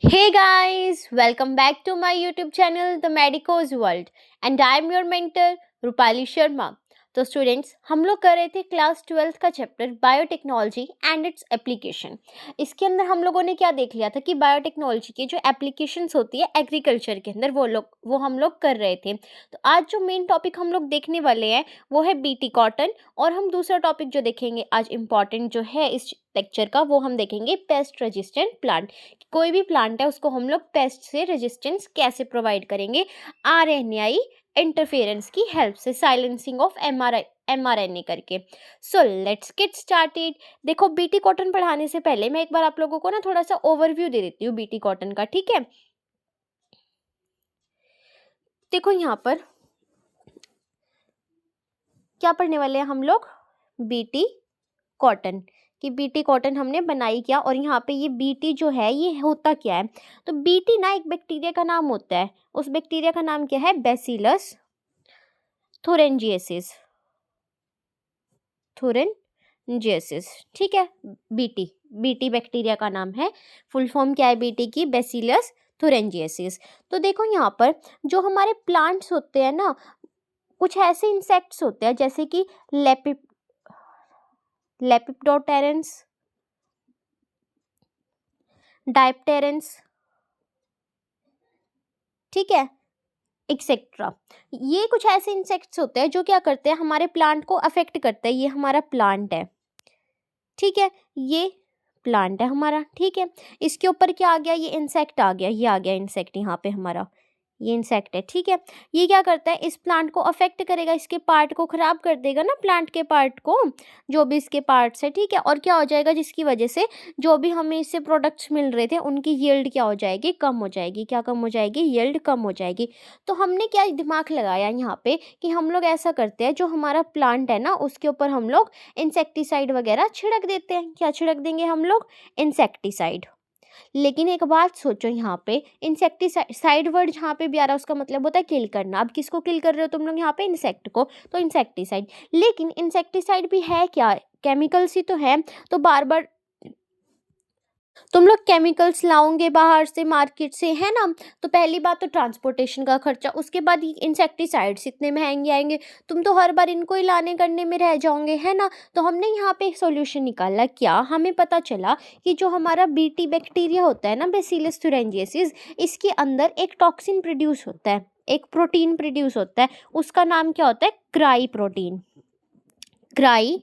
Hey guys, welcome back to my YouTube channel The Medico's World and I am your mentor Rupali Sharma. तो students, हम लोग कर रहे थे क्लास 12th का chapter biotechnology and its application. इसके अंदर हम लोगों ने क्या देख लिया था कि बायोटेक्नोलॉजी की जो एप्लीकेशंस होती है एग्रीकल्चर के अंदर वो हम लोग कर रहे थे। तो आज जो मेन टॉपिक हम लोग देखने वाले हैं वो है बीटी कॉटन, और हम दूसरा टॉपिक जो देखेंगे आज इम्पॉर्टेंट जो है इस लेक्चर का वो हम देखेंगे पेस्ट रेजिस्टेंट प्लांट। कोई भी प्लांट है उसको हम लोग पेस्ट से रेजिस्टेंस कैसे प्रोवाइड करेंगे आरएनएआई इंटरफेरेंस की हेल्प से, साइलेंसिंग ऑफ एमआरएनए करके। So let's get started. देखो, बीटी कॉटन पढ़ाने से पहले मैं एक बार आप लोगों को ना थोड़ा सा ओवरव्यू दे देती हूँ बीटी कॉटन का, ठीक है। देखो यहाँ पर क्या पढ़ने वाले हैं हम लोग, बीटी कॉटन कि बीटी कॉटन हमने बनाई क्या, और यहाँ पे ये बीटी जो है ये होता क्या है। तो बीटी ना एक बैक्टीरिया का नाम होता है, उस बैक्टीरिया का नाम क्या है, बैसिलस थुरिंजिएसिस। थुरिंजिएसिस, ठीक है। बीटी बीटी बैक्टीरिया का नाम है, फुल फॉर्म क्या है बीटी की, बैसिलस थुरिंजिएसिस। तो देखो यहाँ पर जो हमारे प्लांट्स होते हैं ना, कुछ ऐसे इंसेक्ट्स होते हैं जैसे कि लेपिडोप्टेरन्स, डायप्टेरन्स, ठीक है, एक्सेट्रा। ये कुछ ऐसे इंसेक्ट्स होते हैं जो क्या करते हैं, हमारे प्लांट को अफेक्ट करते हैं। ये हमारा प्लांट है, ठीक है, ये प्लांट है हमारा, ठीक है। इसके ऊपर क्या आ गया, ये इंसेक्ट आ गया, ये आ गया इंसेक्ट यहाँ पे हमारा, ये इंसेक्ट है, ठीक है। ये क्या करता है, इस प्लांट को अफेक्ट करेगा, इसके पार्ट को खराब कर देगा ना, प्लांट के पार्ट को, जो भी इसके पार्ट्स है, ठीक है। और क्या हो जाएगा, जिसकी वजह से जो भी हमें इससे प्रोडक्ट्स मिल रहे थे उनकी यील्ड क्या हो जाएगी, कम हो जाएगी। क्या कम हो जाएगी, यील्ड कम हो जाएगी। तो हमने क्या दिमाग लगाया यहाँ पे कि हम लोग ऐसा करते हैं, जो हमारा प्लांट है ना उसके ऊपर हम लोग इंसेक्टिसाइड वगैरह छिड़क देते हैं। क्या छिड़क देंगे हम लोग, इंसेक्टिसाइड। लेकिन एक बात सोचो, यहाँ पे इंसेक्टिसाइड वर्ड जहाँ पे भी आ रहा है उसका मतलब होता है किल करना। अब किसको किल कर रहे हो तुम लोग यहाँ पे, इंसेक्ट को, तो इंसेक्टिसाइड। लेकिन इंसेक्टिसाइड भी है क्या, केमिकल्स ही तो है। तो बार बार तुम लोग केमिकल्स लाओगे बाहर से, मार्केट से, है ना। तो पहली बात तो ट्रांसपोर्टेशन का खर्चा, उसके बाद ये इंसेक्टिसाइड्स इतने महंगे आएंगे, तुम तो हर बार इनको ही लाने करने में रह जाओगे, है ना। तो हमने यहाँ पे एक सोल्यूशन निकाला। क्या, हमें पता चला कि जो हमारा बीटी बैक्टीरिया होता है ना, बैसिलस thuringiensis, इसके अंदर एक टॉक्सिन प्रोड्यूस होता है, एक प्रोटीन प्रोड्यूस होता है, उसका नाम क्या होता है, क्राई प्रोटीन। क्राई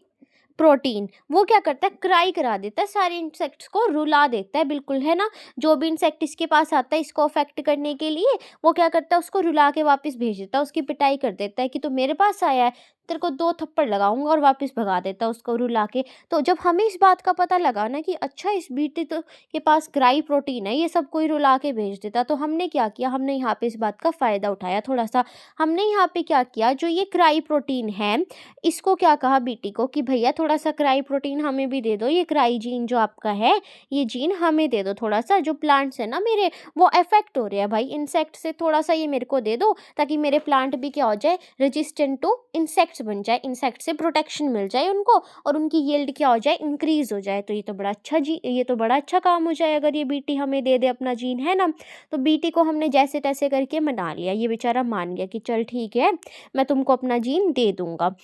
प्रोटीन वो क्या करता है, क्राई करा देता है, सारे इंसेक्ट्स को रुला देता है, बिल्कुल, है ना। जो भी इंसेक्ट इसके पास आता है इसको अफेक्ट करने के लिए, वो क्या करता है, उसको रुला के वापस भेज देता है, उसकी पिटाई कर देता है कि तू मेरे पास आया है, तेरे को 2 थप्पड़ लगाऊंगा, और वापस भगा देता है उसको रुला के। तो जब हमें इस बात का पता लगा ना कि अच्छा इस बीटी तो के पास क्राई प्रोटीन है, ये सब कोई रुला के भेज देता, तो हमने क्या किया, हमने यहाँ पे इस बात का फ़ायदा उठाया थोड़ा सा। हमने यहाँ पे क्या किया, जो ये क्राई प्रोटीन है इसको क्या कहा बीटी को कि भैया थोड़ा सा क्राई प्रोटीन हमें भी दे दो, ये क्राई जीन जो आपका है ये जीन हमें दे दो थोड़ा सा, जो प्लांट्स है ना मेरे वो अफेक्ट हो रहे हैं भाई इंसेक्ट से, थोड़ा सा ये मेरे को दे दो, ताकि मेरे प्लांट भी क्या हो जाए, रेजिस्टेंट टू इंसेक्ट्स बन जाए, इंसेक्ट से प्रोटेक्शन मिल जाए उनको, और उनकी यील्ड क्या हो जाए, इंक्रीज हो जाए। तो ये तो बड़ा अच्छा ये तो बड़ा अच्छा काम हो जाए अगर ये बीटी हमें दे दे अपना जीन, है ना। तो बीटी को हमने जैसे तैसे करके मना लिया, ये बेचारा मान गया कि चल ठीक है मैं तुमको अपना जीन दे दूंगा।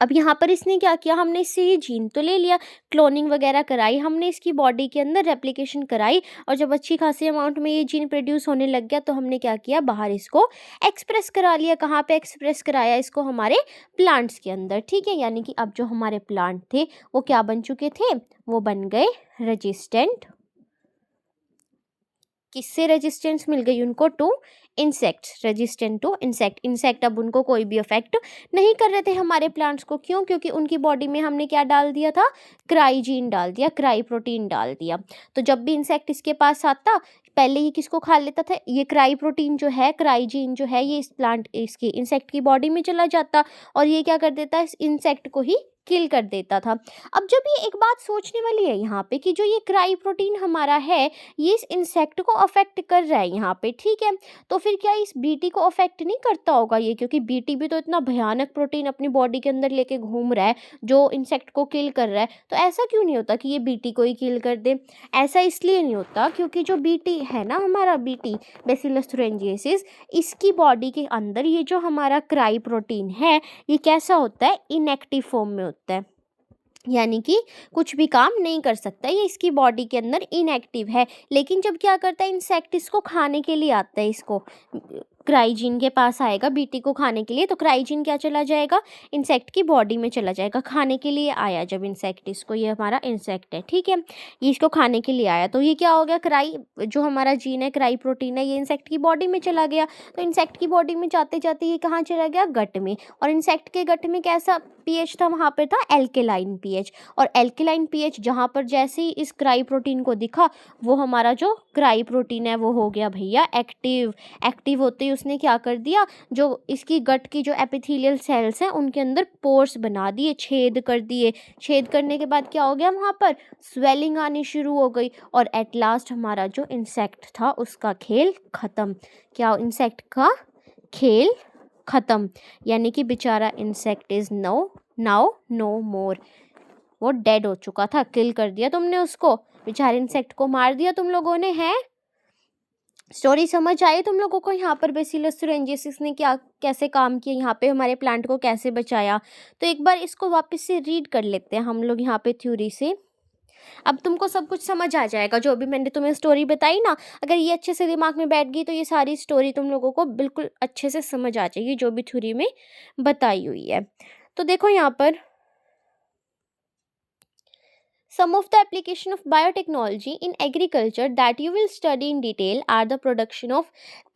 अब यहाँ पर इसने क्या किया, हमने इससे ये जीन तो ले लिया, क्लोनिंग वगैरह कराई, हमने इसकी बॉडी के अंदर रेप्लिकेशन कराई, और जब अच्छी खासी अमाउंट में ये जीन प्रोड्यूस होने लग गया तो हमने क्या किया, बाहर इसको एक्सप्रेस करा लिया। कहाँ पे एक्सप्रेस कराया इसको, हमारे प्लांट्स के अंदर, ठीक है। यानी कि अब जो हमारे प्लांट थे वो क्या बन चुके थे, वो बन गए रेजिस्टेंट। किससे रेजिस्टेंस मिल गई उनको, to insect, resistant to insect. Insect अब उनको कोई भी अफेक्ट नहीं कर रहे थे हमारे प्लांट्स को, क्यों, क्योंकि उनकी बॉडी में हमने क्या डाल दिया था, क्राई जीन डाल दिया, क्राई प्रोटीन डाल दिया। तो जब भी इंसेक्ट इसके पास आता, पहले ये किसको खा लेता था, ये क्राई प्रोटीन जो है, क्राई जीन जो है, ये इस प्लांट इसकी इंसेक्ट की बॉडी में चला जाता, और ये क्या कर देता है, इस इंसेक्ट को ही किल कर देता था। अब जब ये एक बात सोचने वाली है यहाँ पे कि जो ये क्राई प्रोटीन हमारा है ये इस इंसेक्ट को अफेक्ट कर रहा है यहाँ पे, ठीक है। तो फिर क्या इस बीटी को अफेक्ट नहीं करता होगा ये, क्योंकि बीटी भी तो इतना भयानक प्रोटीन अपनी बॉडी के अंदर लेके घूम रहा है जो इंसेक्ट को किल कर रहा है। तो ऐसा क्यों नहीं होता कि ये बीटी को ही किल कर दे? ऐसा इसलिए नहीं होता क्योंकि जो बीटी है ना, हमारा बीटी बैसिलस thuringiensis, इसकी बॉडी के अंदर ये जो हमारा क्राई प्रोटीन है ये कैसा होता है, इनएक्टिव फॉर्म में होता है, यानी कि कुछ भी काम नहीं कर सकता, ये इसकी बॉडी के अंदर इनएक्टिव है। लेकिन जब क्या करता है इंसेक्ट इसको खाने के लिए आता है, इसको क्राइजीन के पास आएगा बीटी को खाने के लिए, तो क्राइजीन क्या चला जाएगा, इंसेक्ट की बॉडी में चला जाएगा। खाने के लिए आया जब इंसेक्ट इसको, ये हमारा इंसेक्ट है, ठीक है, ये इसको खाने के लिए आया, तो ये क्या हो गया, क्राई जो हमारा जीन है, क्राई प्रोटीन है, ये इंसेक्ट की बॉडी में चला गया। तो इंसेक्ट की बॉडी में जाते जाते ये कहाँ चला गया, गट में। और इंसेक्ट के गट में कैसा पीएच था, वहाँ पर था एल्केलाइन पीएच। और एल्केलाइन पीएच जहाँ पर जैसे ही इस क्राई प्रोटीन को दिखा, वो हमारा जो क्राई प्रोटीन है वो हो गया भैया एक्टिव। एक्टिव होते ही उसने क्या कर दिया, जो इसकी गट की जो एपिथेलियल सेल्स हैं उनके अंदर पोर्स बना दिए, छेद कर दिए। छेद करने के बाद क्या हो गया, वहाँ पर स्वेलिंग आनी शुरू हो गई। और एट लास्ट हमारा जो इंसेक्ट था उसका खेल ख़त्म। क्या, इंसेक्ट का खेल ख़त्म, यानी कि बेचारा इंसेक्ट इज़ नाउ नो मोर, वो डेड हो चुका था, किल कर दिया तुमने उसको, बेचारे इंसेक्ट को मार दिया तुम लोगों ने, है। स्टोरी समझ आई तुम लोगों को? यहाँ पर बैसिलस thuringiensis ने क्या कैसे काम किया, यहाँ पे हमारे प्लांट को कैसे बचाया। तो एक बार इसको वापस से रीड कर लेते हैं हम लोग यहाँ पे थ्योरी से। अब तुमको सब कुछ समझ आ जाएगा, जो भी मैंने तुम्हें स्टोरी बताई ना, अगर ये अच्छे से दिमाग में बैठ गई तो ये सारी स्टोरी तुम लोगों को बिल्कुल अच्छे से समझ आ जाएगी, जो भी थ्योरी में बताई हुई है। तो देखो यहाँ पर, some of the application of biotechnology in agriculture that you will study in detail are the production of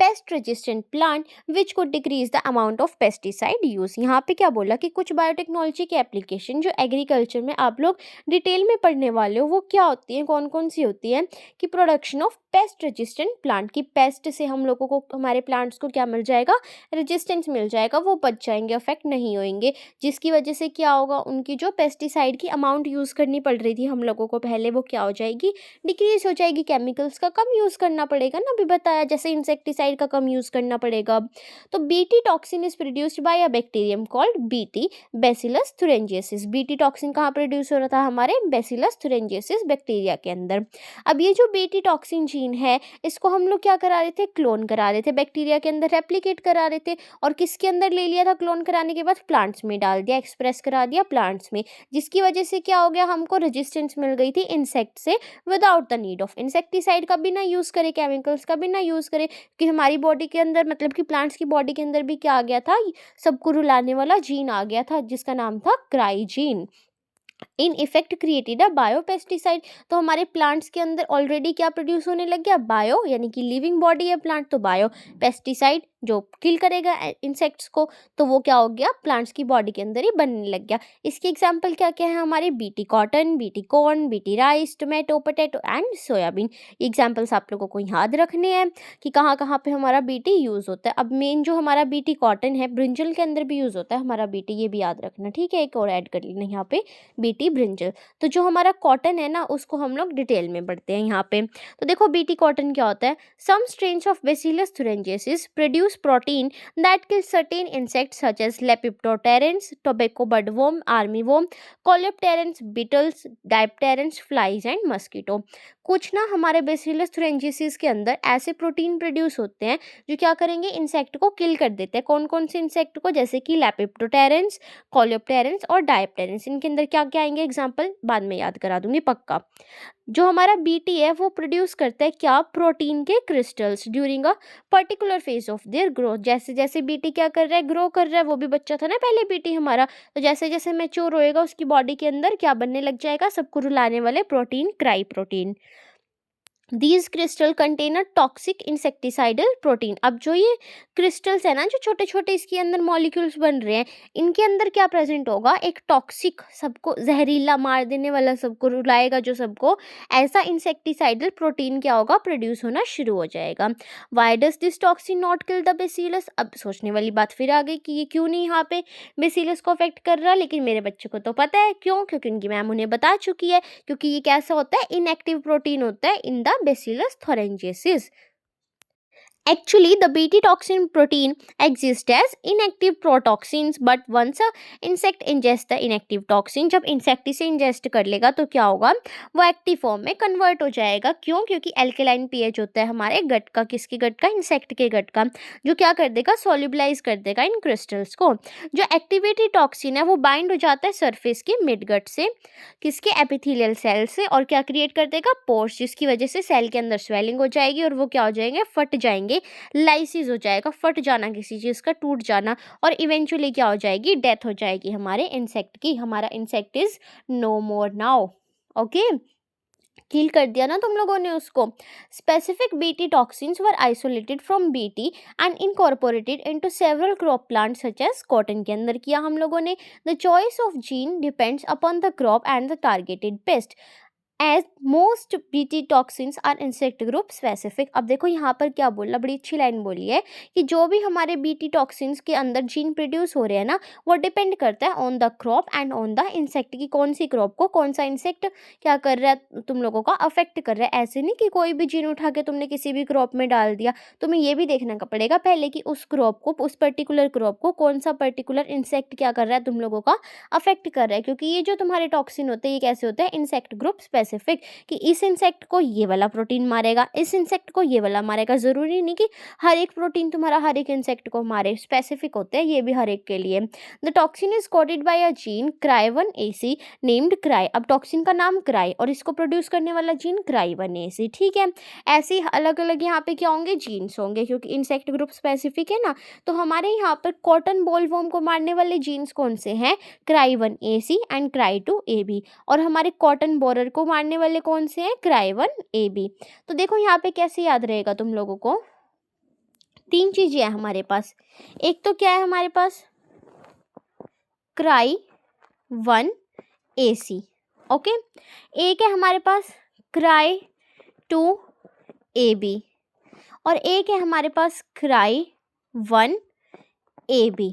pest resistant plant which could decrease the amount of pesticide use। यहाँ पे क्या बोला कि कुछ बायोटेक्नोलॉजी की एप्लीकेशन जो agriculture में आप लोग डिटेल में पढ़ने वाले हो वो क्या होती हैं, कौन कौन सी होती हैं, कि production of pest resistant plant, की पेस्ट से हम लोगों को, हमारे प्लांट्स को क्या मिल जाएगा, रेजिस्टेंस मिल जाएगा, वो बच जाएंगे, अफेक्ट नहीं होंगे, जिसकी वजह से क्या होगा, उनकी जो पेस्टिसाइड की अमाउंट यूज़ करनी पड़ रही थी हम लोगों को पहले, वो क्या हो जाएगी, डिक्रीज हो जाएगी। केमिकल्स का कम यूज़ करना पड़ेगा ना, अभी बताया, जैसे इंसेक्टिसाइड का कम यूज़ करना पड़ेगा। तो BT toxin is produced by a bacterium called BT bacillus thuringiensis। BT toxin कहाँ प्रोड्यूस हो रहा था, हमारे बैसिलस thuringiensis बैक्टीरिया के अंदर। अब ये जो बीटी टॉक्सिन जीन है इसको हम लोग क्या करा रहे थे, क्लोन करा रहे थे, बैक्टीरिया के अंदर रेप्लिकेट करा रहे थे, और किसके अंदर ले लिया था क्लोन कराने के बाद, प्लांट्स में डाल दिया, एक्सप्रेस करा दिया प्लांट्स में, जिसकी वजह से क्या हो गया, हमको रेजिस्टेंस मिल गई थी इंसेक्ट से without the need of insecticide का भी ना यूज़ करे, केमिकल्स का भी ना यूज़ करे, कि हमारी बॉडी के अंदर, मतलब कि प्लांट्स की बॉडी के अंदर भी क्या आ गया था, सबको रुलाने वाला जीन आ गया था जिसका नाम था क्राइजीन। In effect created a biopesticide. तो हमारे प्लांट्स के अंदर ऑलरेडी क्या प्रोड्यूस होने लग गया, बायो, यानी कि लिविंग बॉडी है प्लांट, तो बायो पेस्टिसाइड जो किल करेगा इंसेक्ट्स को, तो वो क्या हो गया, प्लांट्स की बॉडी के अंदर ही बनने लग गया। इसके एग्जाम्पल क्या क्या है हमारे, BT cotton, BT corn, BT rice, tomato, potato and soybean. Examples आप लोगों को याद रखने हैं कि कहाँ कहाँ पे हमारा बीटी यूज़ होता है। अब मेन जो हमारा बीटी कॉटन है, ब्रिंजल के अंदर भी यूज़ होता है हमारा बीटी, ये भी याद रखना, ठीक है। एक और ऐड कर लेना यहाँ पे, बीटी ब्रिंजल। तो जो हमारा कॉटन है ना उसको हम लोग डिटेल में पढ़ते हैं यहाँ पे। तो देखो बीटी कॉटन क्या होता है, some strains of Bacillus thuringiensis produce protein that kills certain insects such as lepidopterans, tobacco budworm, armyworm, coleopterans, beetles, dipterans, flies and mosquito। कुछ ना हमारे बैसिलस thuringiensis के अंदर ऐसे प्रोटीन प्रोड्यूस होते हैं जो क्या करेंगे, इंसेक्ट को किल कर देते हैं। कौन कौन से इंसेक्ट को, जैसे कि लेपिडोप्टेरन्स, कोलेप्टेरन्स और डायप्टेरन्स। इनके अंदर क्या क्या आएंगे एग्जाम्पल, बाद में याद करा दूंगी पक्का। जो हमारा बीटी है वो प्रोड्यूस करता है क्या, प्रोटीन के crystals during a particular phase of their growth. जैसे जैसे बीटी क्या कर रहा है, ग्रो कर रहा है, वो भी बच्चा था ना पहले बीटी हमारा, तो जैसे जैसे मैच्योर होएगा उसकी बॉडी के अंदर क्या बनने लग जाएगा, सबको रुलाने वाले protein, cry protein. These crystal contain a toxic insecticidal protein. अब जो ये क्रिस्टल्स है ना, जो छोटे छोटे इसके अंदर मॉलिक्यूल्स बन रहे हैं, इनके अंदर क्या प्रेजेंट होगा, एक टॉक्सिक, सबको जहरीला मार देने वाला, सबको रुलाएगा जो सबको, ऐसा इंसेक्टिसाइडल प्रोटीन क्या होगा, प्रोड्यूस होना शुरू हो जाएगा। Why does this toxin not kill the bacillus. अब सोचने वाली बात फिर आ गई कि ये क्यों नहीं यहाँ पे बेसिलस को अफेक्ट कर रहा, लेकिन मेरे बच्चे को तो पता है क्यों, क्योंकि उनकी मैम उन्हें बता चुकी है, क्योंकि ये कैसा होता है, इनएक्टिव प्रोटीन होता है in the Bacillus thuringiensis. Actually, the Bt toxin protein exists as inactive protoxins, but once a insect ingests the inactive toxin, जब इंसेक्ट इसे इंजेस्ट कर लेगा तो क्या होगा, वो एक्टिव फॉर्म में कन्वर्ट हो जाएगा। क्यों? क्योंकि एल्केलाइन पीएच होता है हमारे गट का, किसके गट का, इंसेक्ट के गट का, जो क्या कर देगा, सोल्यूबलाइज कर देगा इन क्रिस्टल्स को। जो एक्टिवेटेड टॉक्सिन है वो बाइंड हो जाता है सरफेस के मिड गट से, किसके, एपिथेलियल सेल से, और क्या क्रिएट कर देगा, पोर्स, जिसकी वजह से सेल के अंदर स्वेलिंग हो जाएगी और वो क्या हो जाएंगे, फट जाएंगे, लाइसिस हो जाएगा, फट जाना किसी चीज़ का, टूट जाना, और इवेंचुअली क्या हो जाएगी, डेथ हो जाएगी हमारे इंसेक्ट की। हमारा insect is no more now. Okay, kill कर दिया ना तुम लोगों ने उसको। Specific BT toxins were isolated from BT and incorporated into several crop plant such as cotton. के अंदर किया हम लोगों ने। The choice of gene depends upon the crop and the targeted pest, as most BT toxins are insect group specific. अब देखो यहाँ पर क्या बोला, बड़ी अच्छी लाइन बोली है कि जो भी हमारे बीटी टॉक्सिन्स के अंदर जीन प्रोड्यूस हो रहे हैं ना, वो डिपेंड करता है on the crop and on the insect, की कौन सी क्रॉप को कौन सा इंसेक्ट क्या कर रहा है, तुम लोगों का अफेक्ट कर रहा है। ऐसे नहीं कि कोई भी जीन उठा के तुमने किसी भी क्रॉप में डाल दिया, तुम्हें ये भी देखना पड़ेगा पहले कि उस क्रॉप को, उस पर्टिकुलर क्रॉप को कौन सा पर्टिकुलर इंसेक्ट क्या कर रहा है, तुम लोगों का अफेक्ट कर रहा है। क्योंकि ये जो तुम्हारे टॉक्सिन होते हैं ये कैसे होते हैं, इंसेक्ट ग्रुप स्पेसिफिक, कि इस इंसेक्ट को ये वाला प्रोटीन मारेगा, इस इंसेक्ट को ये वाला मारेगा। ज़रूरी नहीं कि हर एक प्रोटीन तुम्हारा हर एक इंसेक्ट को मारे, स्पेसिफिक होते हैं ये भी हर एक के लिए। The toxin is coded by a gene cry1ac named cry. अब टॉक्सिन का नाम क्राई और इसको प्रोड्यूस करने वाला जीन cry1ac। ठीक है, ऐसे ही अलग अलग यहाँ पे क्या होंगे, जीन्स होंगे, क्योंकि इंसेक्ट ग्रुप स्पेसिफिक है ना। तो हमारे यहाँ पर कॉटन बॉलवॉर्म को मारने वाले जीन्स कौन से हैं, cry1ac एंड cry2ab। और हमारे कॉटन बोरर को मारने वाले कौन से हैं, cry1ab। तो देखो यहाँ पे कैसे याद रहेगा तुम लोगों को, तीन चीजें हैं हमारे पास। एक तो क्या है हमारे पास, cry1ac, ओके। एक है हमारे पास cry2ab और एक है हमारे पास cry1ab।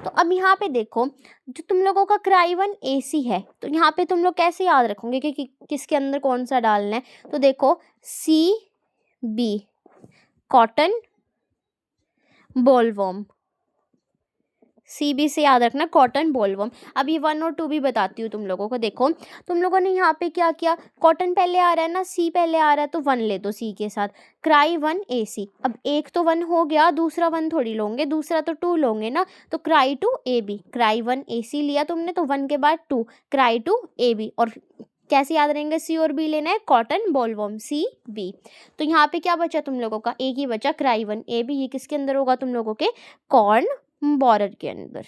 तो अब यहाँ पे देखो, जो तुम लोगों का cry1ac है, तो यहाँ पे तुम लोग कैसे याद रखोगे कि किसके अंदर कौन सा डालना है। तो देखो CB कॉटन बॉलवॉर्म, CB से याद रखना, कॉटन बॉलवॉर्म। अब ये 1 और 2 भी बताती हूँ तुम लोगों को। देखो तुम लोगों ने यहाँ पे क्या किया, कॉटन पहले आ रहा है ना, C पहले आ रहा है, तो 1 ले दो C के साथ, cry1ac। अब एक तो 1 हो गया, दूसरा 1 थोड़ी लोगे, दूसरा तो 2 लोगे ना, तो cry2ab, cry1ac लिया तुमने तो 1 के बाद 2, cry2ab। और कैसे याद रहेंगे, C और B लेना है, कॉटन बॉलवॉर्म CB। तो यहाँ पे क्या बचा तुम लोगों का, एक ही बचा cry1ab। ये किसके अंदर होगा, तुम लोगों के कॉर्न बोरर के अंदर।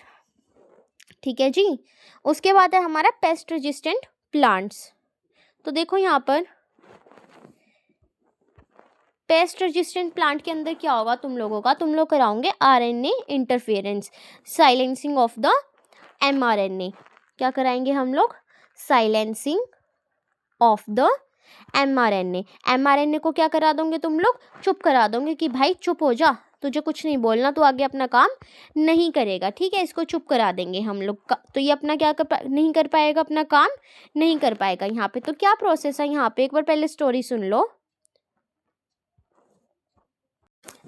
ठीक है जी। उसके बाद है हमारा पेस्ट रेजिस्टेंट प्लांट्स। तो देखो यहाँ पर पेस्ट रेजिस्टेंट प्लांट के अंदर क्या होगा तुम लोगों का, तुम लोग कराओगे RNA interference, silencing of the mRNA। क्या कराएंगे हम लोग, साइलेंसिंग ऑफ द mRNA को क्या करा दोगे तुम लोग, चुप करा दोगे कि भाई चुप हो जा, तुझे कुछ नहीं बोलना, तो आगे अपना काम नहीं करेगा। ठीक है, इसको चुप करा देंगे हम लोग तो ये अपना क्या नहीं कर पाएगा, अपना काम नहीं कर पाएगा। यहाँ पे तो क्या प्रोसेस है, यहाँ पे एक बार पहले स्टोरी सुन लो।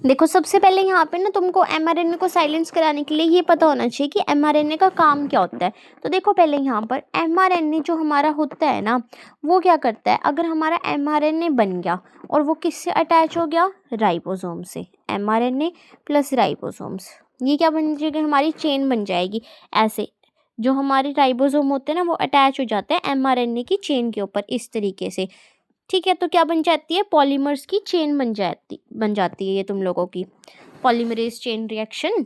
देखो सबसे पहले यहाँ पे ना तुमको mRNA को साइलेंस कराने के लिए ये पता होना चाहिए कि mRNA का काम क्या होता है। तो देखो पहले यहाँ पर mRNA जो हमारा होता है ना, वो क्या करता है, अगर हमारा mRNA बन गया और वो किससे अटैच हो गया, राइबोसोम से, mRNA प्लस राइबोसोम्स, ये क्या बन जाएगी, हमारी चेन बन जाएगी। ऐसे जो हमारे राइबोसोम होते हैं ना, वो अटैच हो जाते हैं mRNA की चेन के ऊपर इस तरीके से। ठीक है, तो क्या बन जाती है, पॉलीमर्स की चेन बन जाती है ये तुम लोगों की, पॉलीमरेज चेन रिएक्शन।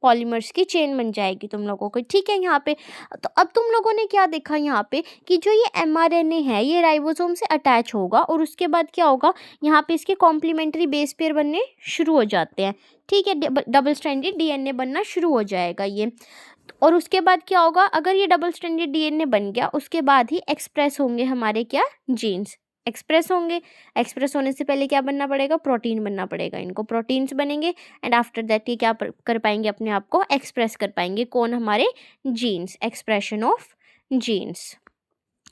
पॉलीमर्स की चेन बन जाएगी तुम लोगों को, ठीक है यहाँ पे। तो अब तुम लोगों ने क्या देखा यहाँ पे कि जो ये एमआरएनए है ये राइबोसोम से अटैच होगा और उसके बाद क्या होगा, यहाँ पे इसके कॉम्प्लीमेंट्री बेस पेयर बनने शुरू हो जाते हैं, ठीक है, डबल स्ट्रैंडेड डीएनए बनना शुरू हो जाएगा ये। और उसके बाद क्या होगा, अगर ये डबल स्ट्रैंडेड डीएनए बन गया उसके बाद ही एक्सप्रेस होंगे हमारे क्या, जीन्स एक्सप्रेस होंगे। एक्सप्रेस होने से पहले क्या बनना पड़ेगा, प्रोटीन बनना पड़ेगा, इनको प्रोटीन्स बनेंगे एंड आफ्टर दैट ये क्या कर पाएंगे, अपने आप को एक्सप्रेस कर पाएंगे, कौन, हमारे जीन्स, एक्सप्रेशन ऑफ जीन्स,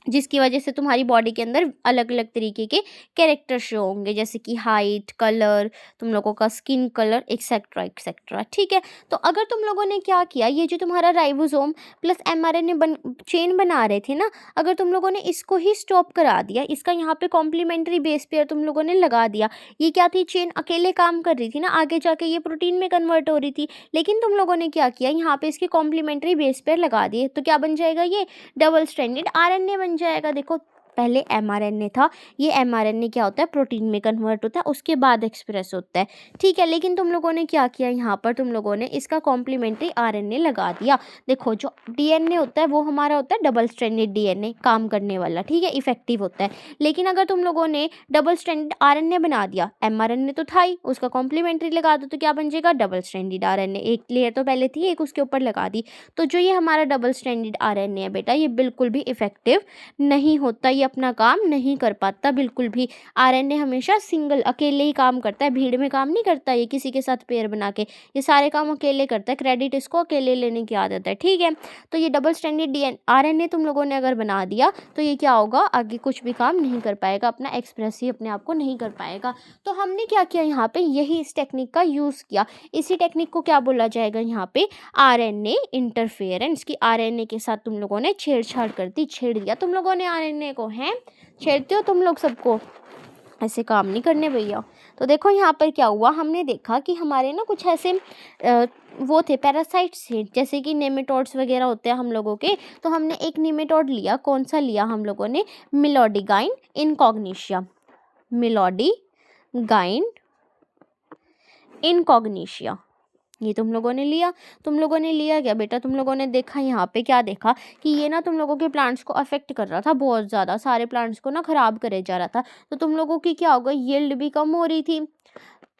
जिसकी वजह से तुम्हारी बॉडी के अंदर अलग अलग तरीके के कैरेक्टर शो होंगे, जैसे कि हाइट, कलर, तुम लोगों का स्किन कलर, एक्सेट्रा एक्सेट्रा, ठीक है। तो अगर तुम लोगों ने क्या किया, ये जो तुम्हारा राइबोसोम प्लस एमआरएनए चेन बना रहे थे ना, अगर तुम लोगों ने इसको ही स्टॉप करा दिया, इसका यहाँ पे कॉम्प्लीमेंट्री बेस पेयर तुम लोगों ने लगा दिया, ये क्या थी, चेन अकेले काम कर रही थी ना, आगे जाके ये प्रोटीन में कन्वर्ट हो रही थी, लेकिन तुम लोगों ने क्या किया, यहाँ पे इसके कॉम्प्लीमेंट्री बेस पेयर लगा दिए, तो क्या बन जाएगा, ये डबल स्ट्रैंडेड आरएनए बन जाएगा। देखो पहले एमआरएनए था, ये एमआरएनए क्या होता है, प्रोटीन में कन्वर्ट होता है, उसके बाद एक्सप्रेस होता है, ठीक है। लेकिन तुम लोगों ने क्या किया, यहाँ पर तुम लोगों ने इसका कॉम्प्लीमेंट्री आरएनए लगा दिया। देखो जो डीएनए होता है वो हमारा होता है डबल स्ट्रैंडेड डीएनए, काम करने वाला, ठीक है, इफेक्टिव होता है। लेकिन अगर तुम लोगों ने डबल स्ट्रैंडेड आरएनए बना दिया, एमआरएनए तो था ही, उसका कॉम्प्लीमेंट्री लगा दो तो क्या बन जाएगा, डबल स्ट्रैंडेड आरएनए, एक लेयर तो पहले थी, एक उसके ऊपर लगा दी, तो जो ये हमारा डबल स्ट्रैंडेड आरएनए है बेटा, ये बिल्कुल भी इफेक्टिव नहीं होता, ये अपना काम नहीं कर पाता बिल्कुल भी। आरएनए हमेशा सिंगल, अकेले ही काम करता है, भीड़ में काम नहीं करता ये किसी के साथ पेयर बना के, ये सारे काम अकेले करता है, क्रेडिट इसको अकेले लेने की आदत है, ठीक है। तो ये डबल स्ट्रैंडेड डीएनए आरएनए तुम लोगों ने अगर बना दिया तो ये क्या होगा, आगे कुछ भी काम नहीं कर पाएगा, अपना एक्सप्रेस ही अपने आप को नहीं कर पाएगा। तो हमने क्या किया यहाँ पे, यही इस टेक्निक का यूज़ किया। इसी टेक्निक को क्या बोला जाएगा यहाँ पे, आरएनए इंटरफेरेंस, की आरएनए के साथ तुम लोगों ने छेड़छाड़ कर दी, छेड़ दिया तुम लोगों ने आरएनए को, हैं छेड़ते हो तुम लोग सबको, ऐसे काम नहीं करने भैया। तो देखो यहाँ पर क्या हुआ, हमने देखा कि हमारे ना कुछ ऐसे वो थे, पैरासाइट्स थे, जैसे कि नेमेटोड्स वगैरह होते हैं हम लोगों के। तो हमने एक नेमेटोड लिया, कौन सा लिया हम लोगों ने, मिलोडिगाइन इनकॉग्निशिया, मिलोडिगाइन इनकॉग्निशिया, ये तुम लोगों ने लिया। तुम लोगों ने लिया क्या बेटा, तुम लोगों ने देखा यहाँ पे क्या देखा कि ये ना तुम लोगों के प्लांट्स को अफेक्ट कर रहा था बहुत ज़्यादा, सारे प्लांट्स को ना ख़राब करे जा रहा था। तो तुम लोगों की क्या होगा, यील्ड भी कम हो रही थी।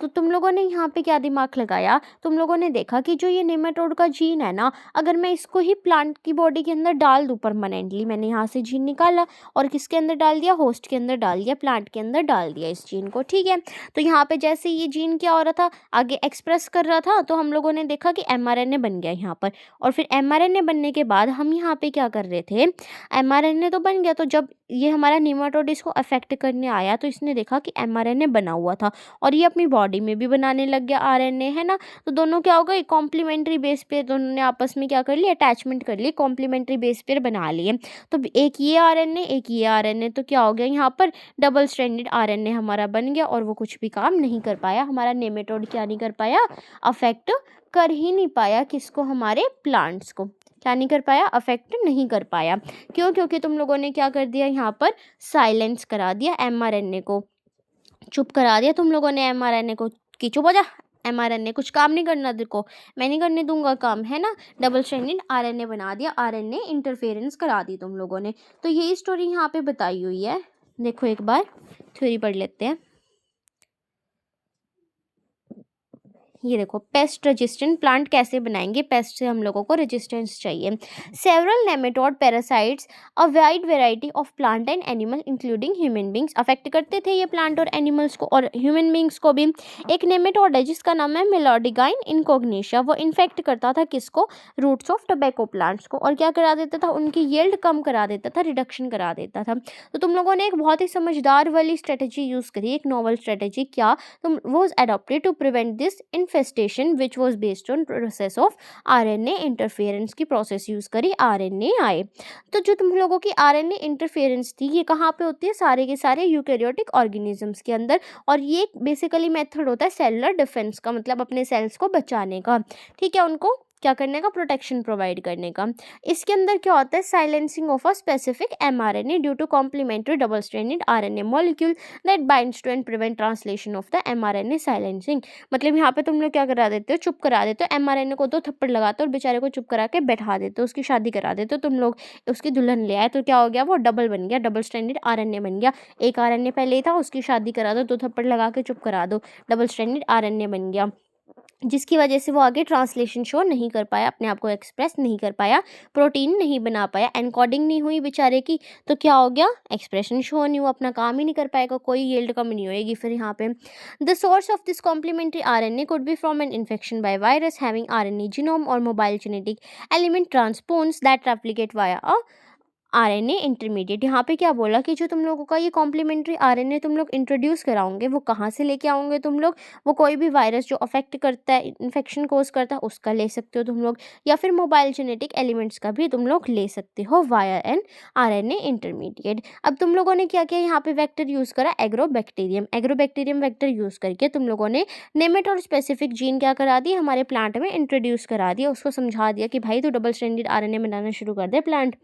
तो तुम लोगों ने यहाँ पे क्या दिमाग लगाया, तुम लोगों ने देखा कि जो ये नेमाटोड का जीन है ना, अगर मैं इसको ही प्लांट की बॉडी के अंदर डाल दूँ परमानेंटली, मैंने यहाँ से जीन निकाला और किसके अंदर डाल दिया, होस्ट के अंदर डाल दिया, प्लांट के अंदर डाल दिया इस जीन को, ठीक है। तो यहाँ पे जैसे ये जीन क्या हो रहा था, आगे एक्सप्रेस कर रहा था, तो हम लोगों ने देखा कि एमआरएनए बन गया यहाँ पर। और फिर एमआरएनए बनने के बाद हम यहाँ पे क्या कर रहे थे, एमआरएनए तो बन गया, तो जब ये हमारा नेमाटोड इसको अफेक्ट करने आया तो इसने देखा कि एमआरएनए बना हुआ था और ये अपनी बॉडी में भी बनाने लग गया आरएनए, है ना। तो दोनों क्या होगा, एक कॉम्प्लीमेंट्री बेस पे दोनों ने आपस में क्या कर लिया, अटैचमेंट कर ली, कॉम्प्लीमेंट्री बेस पे बना लिए। तो एक ये आरएनए एक ये आरएनए, तो क्या हो गया यहाँ पर, डबल स्ट्रैंडेड आरएनए हमारा बन गया और वो कुछ भी काम नहीं कर पाया, हमारा नेमेटोड क्या नहीं कर पाया, अफेक्ट कर ही नहीं पाया, किसको, हमारे प्लांट्स को, क्या नहीं कर पाया, अफेक्ट नहीं कर पाया। क्यों, क्योंकि तुम लोगों ने क्या कर दिया, यहाँ पर साइलेंस करा दिया, एमआरएनए को चुप करा दिया तुम लोगों ने, एमआरएनए को कि चुप हो जा, एमआरएनए कुछ काम नहीं करना तेरे को, मैं नहीं करने दूंगा काम, है ना। डबल स्ट्रैंडेड आरएनए बना दिया, आरएनए इंटरफेरेंस करा दी तुम लोगों ने। तो यही स्टोरी यहाँ पे बताई हुई है, देखो एक बार थ्योरी पढ़ लेते हैं। ये देखो, पेस्ट रेजिस्टेंट प्लांट कैसे बनाएंगे, पेस्ट से हम लोगों को रेजिस्टेंस चाहिए। Several nematode parasites a wide variety of plant and animal including human beings, affect करते थे ये प्लांट और एनिमल्स को और ह्यूमन बींग्स को भी। एक नेमेटोड है जिसका नाम है मिलोडिगाइन इनकॉग्निशिया, वो इन्फेक्ट करता था किसको, रूट्स ऑफ टोबैको प्लांट्स को, और क्या करा देता था, उनकी यील्ड कम करा देता था, रिडक्शन करा देता था। तो तुम लोगों ने एक बहुत ही समझदार वाली स्ट्रेटेजी यूज़ करी, एक नोवल स्ट्रेटेजी, क्या, तुम was adopted to prevent this infestation which was based on process of RNA interference की प्रोसेस यूज़ करी, आरएनए आए। तो जो तुम लोगों की आरएनए इंटरफेरेंस थी ये कहाँ पे होती है, सारे के सारे यूकैरियोटिक ऑर्गेनिजम्स के अंदर, और ये बेसिकली मेथड होता है सेलुलर डिफेंस का, मतलब अपने सेल्स को बचाने का, ठीक है, उनको क्या करने का, प्रोटेक्शन प्रोवाइड करने का। इसके अंदर क्या होता है, silencing of a specific mRNA due to complementary double stranded RNA molecule that binds to and prevent translation of the mRNA silencing. मतलब यहाँ पे तुम लोग क्या करा देते हो, चुप करा देते हो, mRNA को तो थप्पड़ लगाते हो और बेचारे को चुप करा के बैठा देते हो, उसकी शादी करा देते हो तुम लोग, उसकी दुल्हन ले आए, तो क्या हो गया, वो डबल बन गया, डबल स्ट्रैंडेड RNA बन गया। एक RNA पहले ही था, उसकी शादी करा दो थप्पड़ लगा के चुप करा दो, डबल स्ट्रैंडेड RNA बन गया, जिसकी वजह से वो आगे ट्रांसलेशन शो नहीं कर पाया, अपने आप को एक्सप्रेस नहीं कर पाया, प्रोटीन नहीं बना पाया, एनकोडिंग नहीं हुई बेचारे की, तो क्या हो गया, एक्सप्रेशन शो नहीं हुआ, अपना काम ही नहीं कर पाएगा, कोई यील्ड कम नहीं होएगी फिर यहाँ पे। The source of this complementary RNA could be from an infection by virus having RNA genome और mobile genetic element transposons that replicate via a RNA intermediate. यहाँ पे क्या बोला कि जो तुम लोगों का ये कॉम्प्लीमेंट्री RNA तुम लोग इंट्रोड्यूस कराओगे, वो कहाँ से लेके आओगे तुम लोग, वो कोई भी वायरस जो अफेक्ट करता है, इन्फेक्शन कोज करता है, उसका ले सकते हो तुम लोग, या फिर मोबाइल जेनेटिक एलिमेंट्स का भी तुम लोग ले सकते हो वाया एन RNA इंटरमीडिएट। अब तुम लोगों ने क्या किया, यहाँ पे वेक्टर यूज़ करा एग्रोबैक्टीरियम वेक्टर यूज़ करके तुम लोगों ने नेमेटोड स्पेसिफिक जीन क्या करा दी, हमारे प्लांट में इंट्रोड्यूस करा दिया, उसको समझा दिया कि भाई तू डबल स्ट्रैंडेड RNA बनाना शुरू कर दे प्लांट,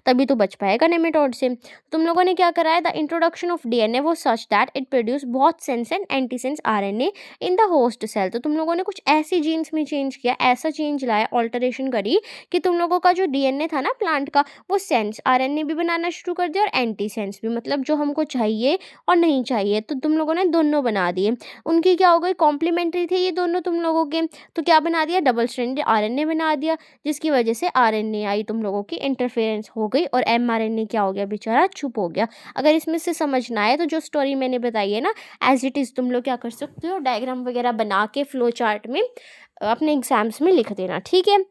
तभी तो बच पाएगा नेमेटोड से। तुम लोगों ने क्या कराया, द इंट्रोडक्शन ऑफ DNA वो such that it produce both sense and antisense RNA in the host cell. तो तुम लोगों ने कुछ ऐसी जीन्स में चेंज किया, ऐसा चेंज लाया, ऑल्टरेशन करी कि तुम लोगों का जो DNA था ना प्लांट का, वो सेंस RNA भी बनाना शुरू कर दिया और एंटी सेंस भी, मतलब जो हमको चाहिए और नहीं चाहिए, तो तुम लोगों ने दोनों बना दिए। उनकी क्या हो गई, कॉम्प्लीमेंट्री थे ये दोनों तुम लोगों के, तो क्या बना दिया, डबल स्ट्रैंडेड RNA बना दिया, जिसकी वजह से RNA आई तुम लोगों की इंटरफेरेंस हो गई और mRNA क्या हो गया, बेचारा चुप हो गया। अगर इसमें से समझ ना आए तो जो स्टोरी मैंने बताई है ना, एज इट इज़ तुम लोग क्या कर सकते हो, डायग्राम वगैरह बना के फ्लो चार्ट में अपने एग्जाम्स में लिख देना, ठीक है।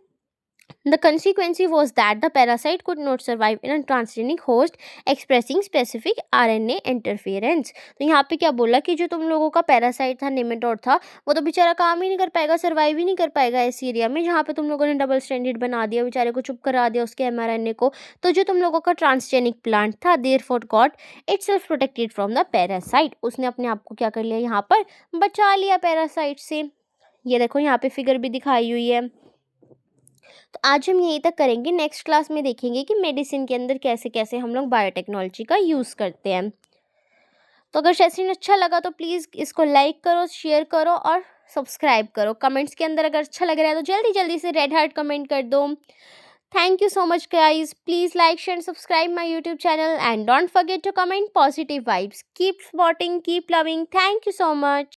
The consequence was that the parasite could not survive in a transgenic host expressing specific RNA interference। तो यहाँ पे क्या बोला कि जो तुम लोगों का पैरासाइट था, नेमेटोड था, वो तो बेचारा काम ही नहीं कर पाएगा, सर्वाइव ही नहीं कर पाएगा इस एरिया में जहाँ पे तुम लोगों ने डबल स्टैंडर्ड बना दिया, बेचारे को चुप करा दिया उसके mRNA को। तो जो तुम लोगों का ट्रांसजेनिक प्लांट था, therefore got itself protected from the parasite, उसने अपने आप को क्या कर लिया, यहाँ पर बचा लिया पैरासाइट से। ये देखो यहाँ पे फिगर भी दिखाई हुई है। तो आज हम यहीं तक करेंगे, नेक्स्ट क्लास में देखेंगे कि मेडिसिन के अंदर कैसे कैसे हम लोग बायोटेक्नोलॉजी का यूज़ करते हैं। तो अगर सेशन अच्छा लगा तो प्लीज़ इसको लाइक करो, शेयर करो और सब्सक्राइब करो। कमेंट्स के अंदर अगर अच्छा लग रहा है तो जल्दी जल्दी से रेड हार्ट कमेंट कर दो। Thank you so much guys. Please like, share and subscribe my YouTube channel and don't forget to comment positive vibes. Keep supporting, keep loving. Thank you so much.